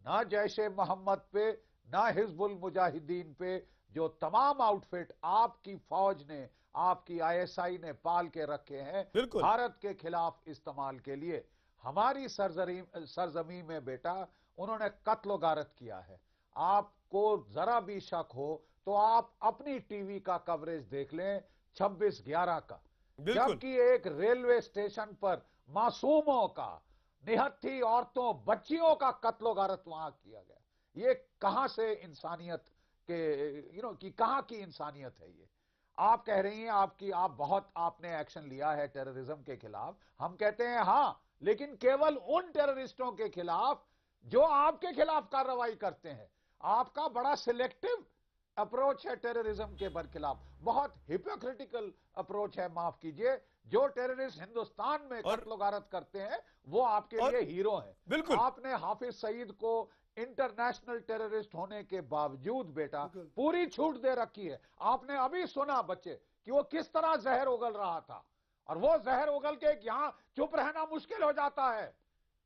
ना जैश मोहम्मद पे, ना हिजबुल मुजाहिदीन पे, जो तमाम आउटफिट आपकी फौज ने, आपकी आईएसआई ने पाल के रखे हैं भारत के खिलाफ इस्तेमाल के लिए। हमारी सरजमी में बेटा उन्होंने कत्ल गारत किया है। आपको जरा भी शक हो तो आप अपनी टीवी का कवरेज देख लें 26/11 का, जबकि एक रेलवे स्टेशन पर मासूमों का, निहत्थी औरतों, बच्चियों का कत्ल गारत वहां किया गया। ये कहां से इंसानियत के कि कहां की इंसानियत है ये? आप कह रही हैं आप बहुत आपने एक्शन लिया है टेररिज्म के खिलाफ। हम कहते हैं हां, लेकिन केवल उन टेररिस्टों के खिलाफ जो आपके खिलाफ कार्रवाई करते हैं। आपका बड़ा सिलेक्टिव अप्रोच है टेररिज्म के खिलाफ, बहुत हिपोक्रिटिकल अप्रोच है, माफ कीजिए। जो टेररिस्ट हिंदुस्तान में कत्ल गारत करते हैं वो आपके लिए हीरो हैं। बिल्कुल। आपने हाफिज सईद को इंटरनेशनल टेररिस्ट होने के बावजूद बेटा पूरी छूट दे रखी है। आपने अभी सुना बच्चे कि वो किस तरह जहर उगल रहा था, और वो जहर उगल के यहां चुप रहना मुश्किल हो जाता है।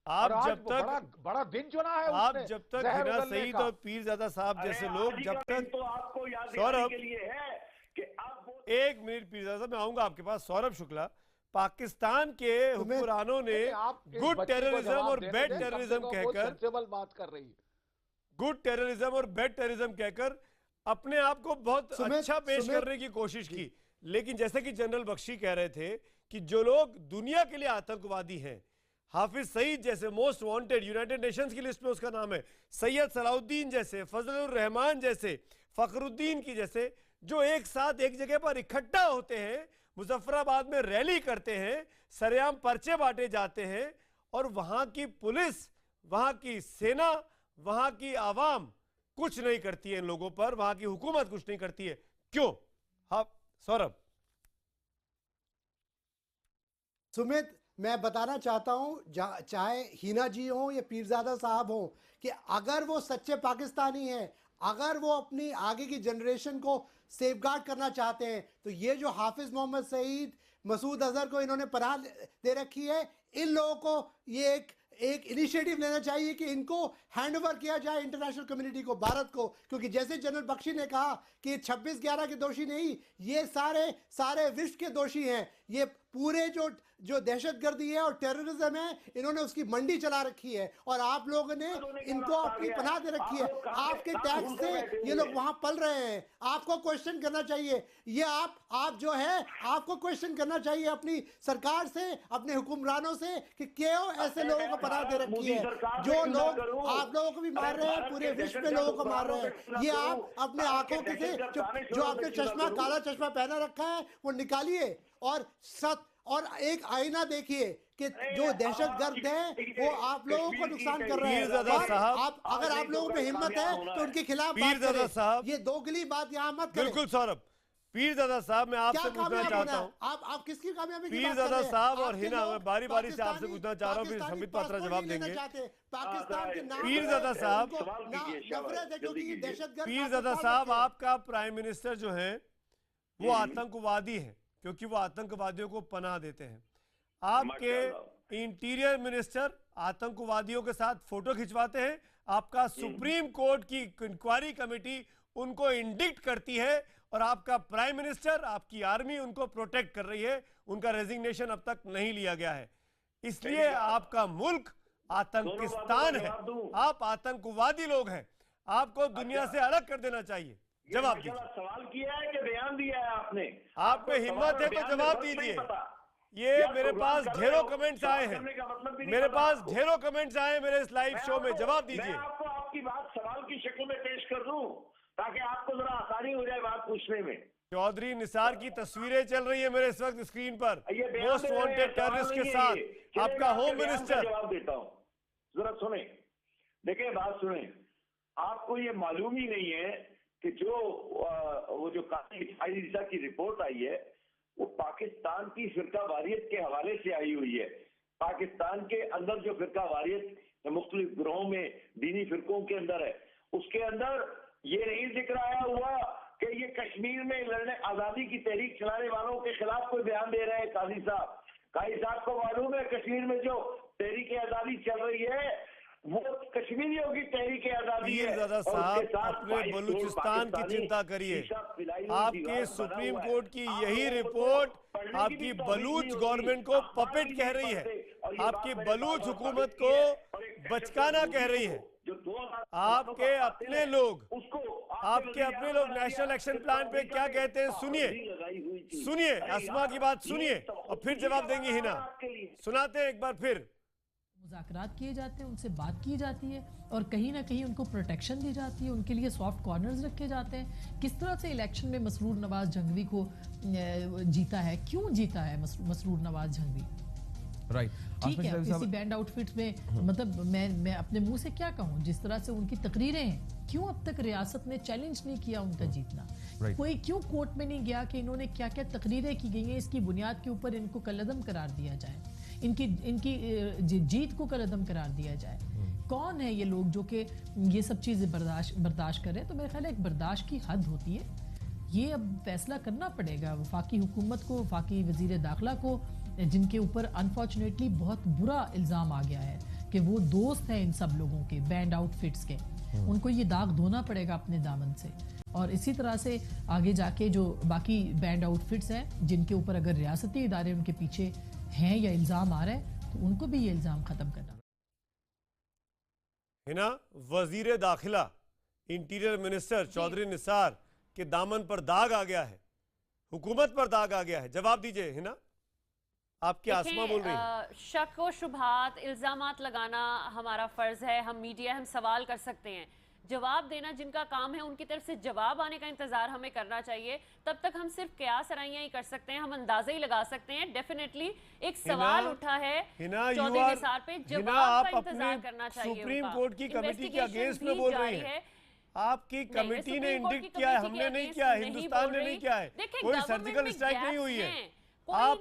आप जब तक बड़ा दिन चुना है, आप जब तक हिना सईद और पीरजादा साहब जैसे लोग जब तक, तो आपको याद सौरभ के लिए है कि आप एक मिनट पीरजादा साहब, मैं आऊंगा आपके पास। सौरभ शुक्ला, पाकिस्तान के हुक्मरानों ने गुड टेररिज्म और बैड टेररिज्म कहकर बात कर रही है, गुड टेररिज्म और बैड टेररिज्म कहकर अपने आप को बहुत अच्छा पेश करने की कोशिश की। लेकिन जैसे कि जनरल बख्शी कह रहे थे कि जो लोग दुनिया के लिए आतंकवादी हैं, हाफिज सईद जैसे मोस्ट वांटेड, यूनाइटेड नेशंस की लिस्ट में उसका नाम है, सैयद सलाउद्दीन जैसे, फजलुर रहमान जैसे, फखरुद्दीन की जैसे, जो एक साथ एक जगह पर इकट्ठा होते हैं, मुजफ्फराबाद में रैली करते हैं, सरेआम पर्चे बांटे जाते हैं, और वहां की पुलिस, वहां की सेना, वहां की आवाम कुछ नहीं करती है इन लोगों पर, वहां की हुकूमत कुछ नहीं करती है। क्यों? हाँ सौरभ। सुमित, मैं बताना चाहता हूं, चाहे हिना जी हो या पीरजादा साहब हो, कि अगर वो सच्चे पाकिस्तानी हैं, अगर वो अपनी आगे की जनरेशन को सेफगार्ड करना चाहते हैं, तो ये जो हाफिज मोहम्मद सईद, मसूद अजहर को इन्होंने पनाह दे रखी है, इन लोगों को ये एक इनिशिएटिव लेना चाहिए कि इनको हैंड ओवर किया जाए इंटरनेशनल कम्युनिटी को, भारत को। क्योंकि जैसे जनरल बख्शी ने कहा कि 26/11 के दोषी नहीं, ये सारे विश्व के दोषी हैं। ये पूरे जो दहशतगर्दी है और टेररिज्म है, इन्होंने उसकी मंडी चला रखी है, और आप लोगों ने इनको अपनी पनाह दे रखी है। आपके टैक्स से ये लोग वहां पल रहे हैं। आपको क्वेश्चन करना चाहिए, ये आप जो है, आपको क्वेश्चन करना चाहिए अपनी सरकार से, अपने हुक्मरानों से, कि क्यों ऐसे लोगों को पनाह दे रखी है। जो लोग आप लोगों को भी मार रहे हैं, पूरे विश्व में लोगों को मार रहे हैं। ये आप अपने आंखों के जो आपने चश्मा, काला चश्मा पहना रखा है, वो निकालिए और एक आईना देखिए कि जो दहशतगर्द है वो आप लोगों को नुकसान कर रहे हैं। अगर आप लोगों में हिम्मत है तो उनके खिलाफ बात करें। ये दोगली बात यहाँ मत करें। बिल्कुल सौरभ। पीरजादा साहब, मैं आपसे पूछना चाहता हूँ, आप किसकी कामयाबी की बात कर रहे हैं? पीरजादा साहब और हिना, मैं बारी बारी से आपसे पूछना चाह रहा हूँ, फिर संबित पात्रा जवाब देंगे। पाकिस्तान के नाम पीरजादा साहब, दहशतगर्द, पीरजादा साहब, आपका प्राइम मिनिस्टर जो है वो आतंकवादी है, क्योंकि वो आतंकवादियों को पनाह देते हैं। आपके इंटीरियर मिनिस्टर आतंकवादियों के साथ फोटो खिंचवाते हैं। आपका सुप्रीम कोर्ट की इंक्वायरी कमेटी उनको इंडिक्ट करती है, और आपका प्राइम मिनिस्टर, आपकी आर्मी उनको प्रोटेक्ट कर रही है। उनका रेजिग्नेशन अब तक नहीं लिया गया है। इसलिए आपका मुल्क आतंकिस्तान है, आप आतंकवादी लोग हैं, आपको दुनिया से अलग कर देना चाहिए। जवाब दीजिए। सवाल किया है कि बयान दिया है आपने? आप में हिम्मत है तो जवाब दीजिए। ये मेरे पास ढेरों कमेंट्स आए हैं, मेरे पास ढेरों कमेंट्स आए हैं मेरे इस लाइव शो में, जवाब दीजिए। मैं आपको आपकी बात सवाल की शक्ल में पेश कर दूं ताकि आपको जरा आसानी हो जाए बात पूछने में। चौधरी निसार की तस्वीरें चल रही है मेरे इस वक्त स्क्रीन पर, मोस्ट वांटेड टेररिस्ट के साथ आपका होम मिनिस्टर। जवाब देता हूं, जरा सुने, देखिए बात सुने। आपको ये मालूम ही नहीं है कि वो जो कायदा की रिपोर्ट आई है वो पाकिस्तान की फिरका वारियत के हवाले से आई हुई है। पाकिस्तान के अंदर जो फिरका वारियत मुख्तलिफ ग्रोहों में दीनी फिरकों के अंदर है, उसके अंदर ये नहीं जिक्र आया हुआ कि ये कश्मीर में लड़ने आजादी की तहरीक चलाने वालों के खिलाफ कोई बयान दे रहे हैं। काजी साहब को मालूम है कश्मीर में जो तहरीक आजादी चल रही है वो कश्मीरियों की तहरीक आजादी है। साहब अपने बलूचिस्तान की चिंता करिए, आपके सुप्रीम कोर्ट की यही रिपोर्ट आपकी बलूच गवर्नमेंट को पपेट कह रही है, आपकी बलूच हुकूमत को बचकाना कह रही है। आपके अपने लोग नेशनल एक्शन प्लान पे क्या कहते हैं सुनिए अस्मा की बात सुनिए और फिर जवाब देंगी हिना। सुनाते हैं एक बार फिर। मुज़ाकरात किए जाते हैं, उनसे बात की जाती है और कहीं ना कहीं उनको प्रोटेक्शन दी जाती है, उनके लिए सॉफ्ट कॉर्नर्स रखे जाते हैं। किस तरह से इलेक्शन में मसरूर नवाज जंगवी को जीता है, क्यों जीता है मसरूर नवाज जंगवी? राइट, ठीक है, किसी बैंड आउटफिट्स में, मतलब मैं अपने मुंह से क्या कहूँ, जिस तरह से उनकी तकरीरें हैं, क्यों अब तक रियासत ने चैलेंज नहीं किया उनका जीतना? कोई क्यों कोर्ट में नहीं गया कि इन्होंने क्या क्या तकरीरें की गई हैं, इसकी बुनियाद के ऊपर इनको कलअदम करार दिया जाए, इनकी जीत को कलअदम करार दिया जाए? कौन है ये लोग जो कि ये सब चीज़ें बर्दाश्त करें? तो मेरे ख्याल है एक बर्दाश्त की हद होती है। ये अब फैसला करना पड़ेगा वफाकी हुकूमत को, वफाकी वजीर दाखिला को, जिनके ऊपर अनफॉर्चुनेटली बहुत बुरा इल्ज़ाम आ गया है कि वो दोस्त हैं इन सब लोगों के, बैंड आउटफिट्स के। उनको ये दाग धोना पड़ेगा अपने दामन से। और इसी तरह से आगे जाके जो बाकी बैंड आउटफिट्स हैं जिनके ऊपर अगर रियासती इदारे उनके पीछे हैं या इल्ज़ाम आ रहे हैं, तो उनको भी ये इल्ज़ाम ख़त्म करना है ना। वजीर दाखिला, इंटीरियर मिनिस्टर चौधरी निसार के दामन पर दाग आ गया है, हुकूमत पर दाग आ गया है। जवाब दीजिए हिना, आपकी आसमा बोल रही है। शक व शुबहात, इल्जामात लगाना हमारा फर्ज है, हम मीडिया, हम सवाल कर सकते हैं, जवाब देना जिनका काम है उनकी तरफ से जवाब आने का इंतजार हमें करना चाहिए। तब तक हम सिर्फ कयास राइयां ही कर सकते हैं, हम अंदाजे ही लगा सकते हैं। डेफिनेटली एक सवाल उठा है चौधरी निसार पे, जवाब का इंतजार करना चाहिए। सुप्रीम कोर्ट की कमेटी के अगेंस्ट में बोल रही है, आपकी कमेटी ने इंडिक्ट किया है, हमने नहीं किया है, हिंदुस्तान ने नहीं किया है, कोई सर्जिकल स्ट्राइक नहीं हुई है। आप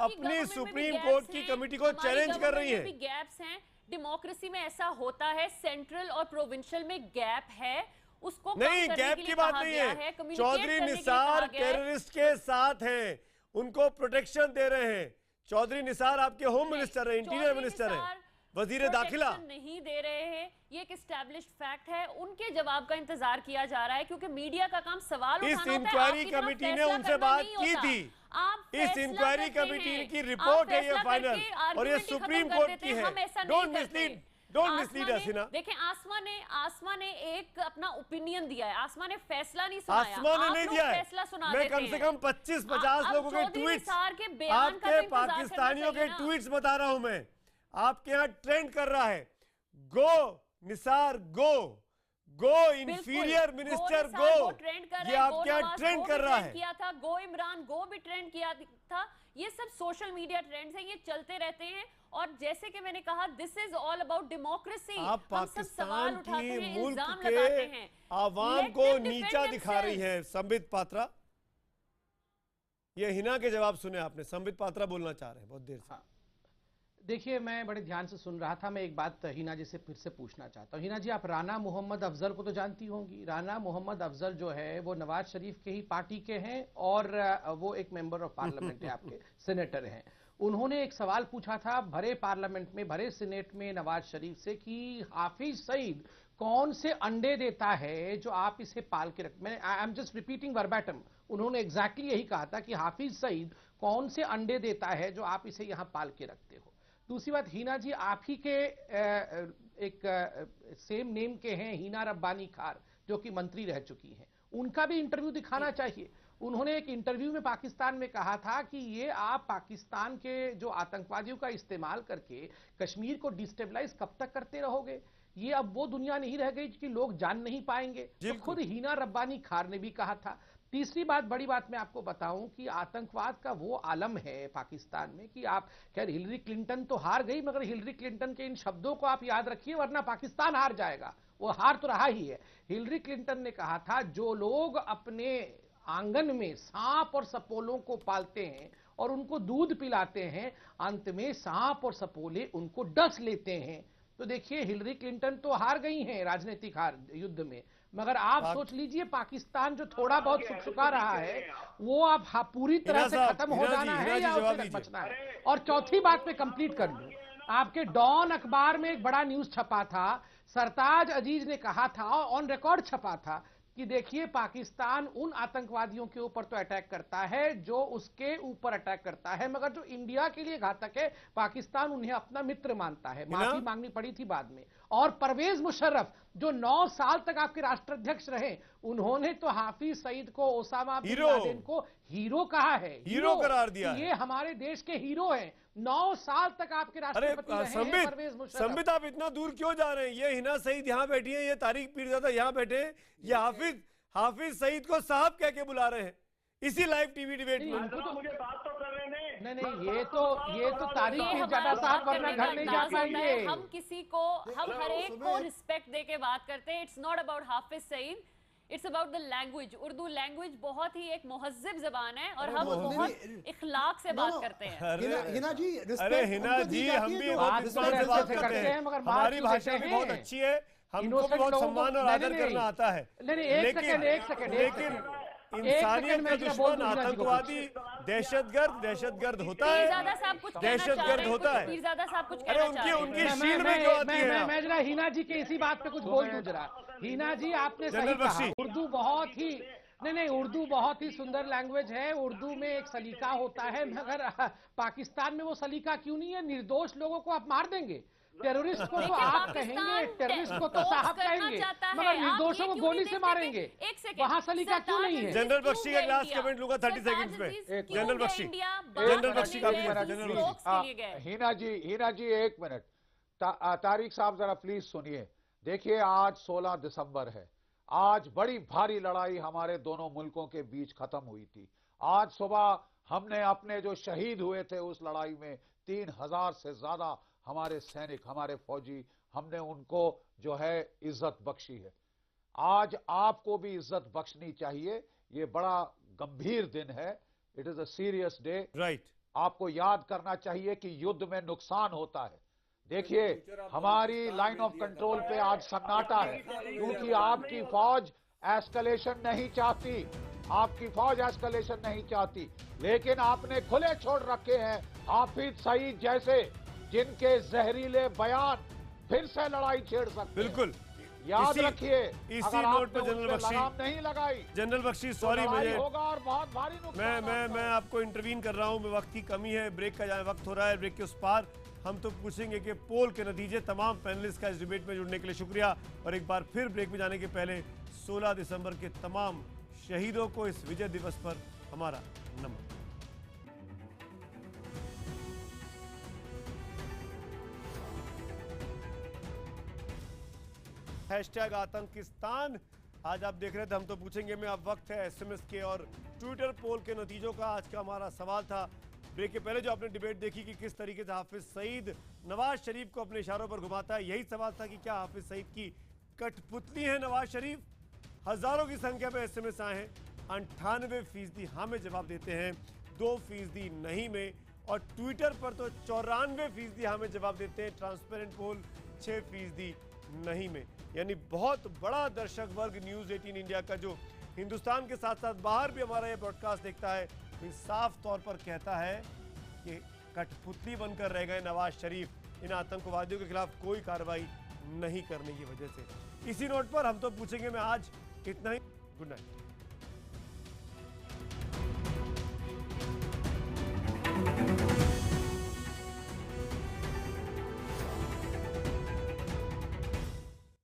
अपनी सुप्रीम कोर्ट की कमेटी को चैलेंज कर रही है। गैप्स हैं, डेमोक्रेसी में ऐसा होता है, सेंट्रल और प्रोविंशियल में गैप है, उसको नहीं, गैप की बात नहीं है। चौधरी निसार टेररिस्ट के साथ हैं, उनको प्रोटेक्शन दे रहे हैं। चौधरी निसार आपके होम मिनिस्टर है, इंटीरियर मिनिस्टर है, वजीर दाखिला नहीं दे रहे हैं। ये एक एस्टैब्लिश्ड फैक्ट है, उनके जवाब का इंतजार किया जा रहा है क्योंकि मीडिया का काम सवाल उठाना होता है। इस इंक्वायरी कमेटी ने उनसे बात की थी, इस इंक्वायरी कमेटी की रिपोर्ट है ये फाइनल, और ये सुप्रीम कोर्ट की है। डोंट मिसलीड अस ना। देखें, आसमा ने एक अपना ओपिनियन दिया है, आसमा ने फैसला नहीं सुनाया। आसमा ने नहीं दिया है, मैं कम से कम 25-50 लोगों के ट्वीट्स, आपके पाकिस्तानियों के ट्वीट्स बता रहा हूं मैं, आपके यहाँ ट्रेंड कर रहा है, गो निसार गो इंफीरियर मिनिस्टर गो, ये आपके यहाँ ट्रेंड कर रहा है। किया था गो इमरान गो भी ट्रेंड किया था। ये सब सोशल मीडिया ट्रेंड्स हैं, ये चलते रहते हैं। और जैसे कि मैंने कहा, this is all about democracy. आप पाकिस्तान की मुल्क के आवाम को नीचा दिखा रही है। संबित पात्रा, ये हिना के जवाब सुने आपने, संबित पात्रा बोलना चाह रहे हैं बहुत देर से। देखिए, मैं बड़े ध्यान से सुन रहा था। मैं एक बात हिना जी से फिर से पूछना चाहता हूँ। हिना जी, आप राना मोहम्मद अफजल को तो जानती होंगी। राना मोहम्मद अफजल जो है वो नवाज शरीफ के ही पार्टी के हैं और वो एक मेंबर ऑफ पार्लियामेंट है, आपके सेनेटर हैं। उन्होंने एक सवाल पूछा था भरे पार्लियामेंट में, भरे सीनेट में नवाज शरीफ से कि हाफिज सईद कौन से अंडे देता है जो आप इसे पाल के रख। मैं आई एम जस्ट रिपीटिंग वर्बैटम, उन्होंने एग्जैक्टली यही कहा था कि हाफिज सईद कौन से अंडे देता है जो आप इसे यहां पाल के रखते हो। दूसरी बात, हिना जी आप ही के एक सेम नेम के हैं, हिना रब्बानी खार, जो कि मंत्री रह चुकी हैं, उनका भी इंटरव्यू दिखाना चाहिए। उन्होंने एक इंटरव्यू में पाकिस्तान में कहा था कि ये आप पाकिस्तान के जो आतंकवादियों का इस्तेमाल करके कश्मीर को डिस्टेबलाइज कब तक करते रहोगे? ये अब वो दुनिया नहीं रह गई कि लोग जान नहीं पाएंगे। तो खुद हिना रब्बानी खार ने भी कहा था। तीसरी बात, बड़ी बात मैं आपको बताऊं कि आतंकवाद का वो आलम है पाकिस्तान में कि आप, खैर हिलरी क्लिंटन तो हार गई, मगर हिलरी क्लिंटन के इन शब्दों को आप याद रखिए, वरना पाकिस्तान हार जाएगा। वो हार तो रहा ही है। हिलरी क्लिंटन ने कहा था, जो लोग अपने आंगन में सांप और सपोलों को पालते हैं और उनको दूध पिलाते हैं, अंत में सांप और सपोले उनको डस लेते हैं। तो देखिए, हिलरी क्लिंटन तो हार गई हैं राजनीतिक हार युद्ध में, मगर आप सोच लीजिए पाकिस्तान जो थोड़ा बहुत सुखा रहा है वो अब पूरी तरह से खत्म हो जाना है या उससे बचना है। और चौथी बात पे कंप्लीट कर लूं, आपके डॉन अखबार में एक बड़ा न्यूज छपा था, सरताज अजीज ने कहा था, ऑन रिकॉर्ड छपा था कि देखिए पाकिस्तान उन आतंकवादियों के ऊपर तो अटैक करता है जो उसके ऊपर अटैक करता है, मगर जो इंडिया के लिए घातक है पाकिस्तान उन्हें अपना मित्र मानता है। माफी मांगनी पड़ी थी बाद में। और परवेज मुशर्रफ जो 9 साल तक आपके राष्ट्राध्यक्ष रहे, उन्होंने तो हाफिज सईद को, ओसामा बिन लादेन को हीरो कहा है, हीरो करार दिया। ये हमारे देश के हीरो हैं। 9 साल तक आपके राष्ट्रपति रहे हैं परवेज मुशर्रफ। संबित, आप इतना दूर क्यों जा रहे हैं? ये हिना सईद यहाँ बैठी है, ये तारिक पीरजादा यहाँ बैठे हैं, ये हाफिज सईद को साहब कह के बुला रहे हैं इसी लाइव टीवी डिबेट में। मुझे बात तो कर रहे हैं। नहीं, ये तो तारिक पीरजादा साहब वरना घर नहीं जा पाएंगे। हम किसी को, हम हर एक को रिस्पेक्ट दे के बात करते हैं। It's not about Hafiz Saeed, it's about the language. Urdu language बहुत ही एक मुहज्जिब जबान है और हम बहुत इखलाक से बात करते हैं। हिना जी, अरे हिना जी, हम भी बहुत से बात करते हैं, हमारी भाषा भी बहुत अच्छी है, हमको भी बहुत सम्मान और आदर करना आता है। लेकिन इंसानियत का दुश्मन आतंकवादी दहशतगर्द होता है, दहशतगर्द होता है। अरे उनकी शील में क्यों आती है? मैं जरा हिना जी के इसी बात पे कुछ बोल दूं जरा। हिना जी, आपने सही कहा, उर्दू बहुत ही उर्दू बहुत ही सुंदर लैंग्वेज है। उर्दू में एक सलीका होता है, मगर पाकिस्तान में वो सलीका क्यों नहीं है? निर्दोष लोगों को आप मार देंगे, टेररिस्ट को तो आप कहेंगे, टेररिस्ट को तो साहब कहेंगे, मगर निर्दोषों को गोली से मारेंगे। वहाँ सलीका क्यों नहीं है? जनरल बख्शी का लास्ट कमेंट लूंगा 30 सेकंड्स में। जनरल बख्शी का हिना जी 1 मिनट। तारिक साहब जरा प्लीज सुनिए। देखिए, आज 16 दिसंबर है। आज बड़ी भारी लड़ाई हमारे दोनों मुल्कों के बीच खत्म हुई थी। आज सुबह हमने अपने जो शहीद हुए थे उस लड़ाई में 3000 से ज्यादा हमारे सैनिक, हमारे फौजी, हमने उनको जो है इज्जत बख्शी है। आज आपको भी इज्जत बख्शनी चाहिए। ये बड़ा गंभीर दिन है, it is a serious day. Right, आपको याद करना चाहिए कि युद्ध में नुकसान होता है। देखिए, हमारी लाइन ऑफ कंट्रोल पे आज सन्नाटा है क्योंकि आपकी फौज एस्केलेशन नहीं चाहती, आपकी फौज एस्केलेशन नहीं चाहती, लेकिन आपने खुले छोड़ रखे हैं हाफिज सईद जैसे, जिनके जहरीले बयान फिर से लड़ाई छेड़ सकते। बिल्कुल, याद रखिए, इसी नोट पर जनरल बख्शी, नहीं लगाई, जनरल बख्शी सॉरी, मुझे होगा और बहुत भारी नुकसान। मैं आपको इंटरवीन कर रहा हूं, वक्त की कमी है, ब्रेक का वक्त हो रहा है, ब्रेक के उस पार हम तो पूछेंगे कि पोल के नतीजे। तमाम पैनलिस्ट का इस डिबेट में जुड़ने के लिए शुक्रिया। और एक बार फिर ब्रेक में जाने के पहले 16 दिसंबर के तमाम शहीदों को इस विजय दिवस पर हमारा नमन। हैशटैग आतंकिस्तान। आज आप देख रहे थे हम तो पूछेंगे में, अब वक्त है एसएमएस के और ट्विटर पोल के नतीजों का। आज का हमारा सवाल था ब्रेक के पहले जो आपने डिबेट देखी कि किस तरीके से हाफिज सईद नवाज शरीफ को अपने इशारों पर घुमाता है, यही सवाल था कि क्या हाफिज सईद की कठपुतली है नवाज शरीफ। हजारों की संख्या में एसएमएस आए हैं। 98% हाँ में जवाब देते हैं, 2% नहीं में, और ट्विटर पर तो 94% हाँ में जवाब देते हैं। ट्रांसपेरेंट पोल 6% नहीं में। यानी बहुत बड़ा दर्शक वर्ग न्यूज़ 18 इंडिया का, जो हिंदुस्तान के साथ साथ बाहर भी हमारा ये ब्रॉडकास्ट देखता है, तो साफ तौर पर कहता है कि कठपुतली बनकर रह गए नवाज शरीफ इन आतंकवादियों के खिलाफ कोई कार्रवाई नहीं करने की वजह से। इसी नोट पर हम तो पूछेंगे मैं आज इतना ही। Good night.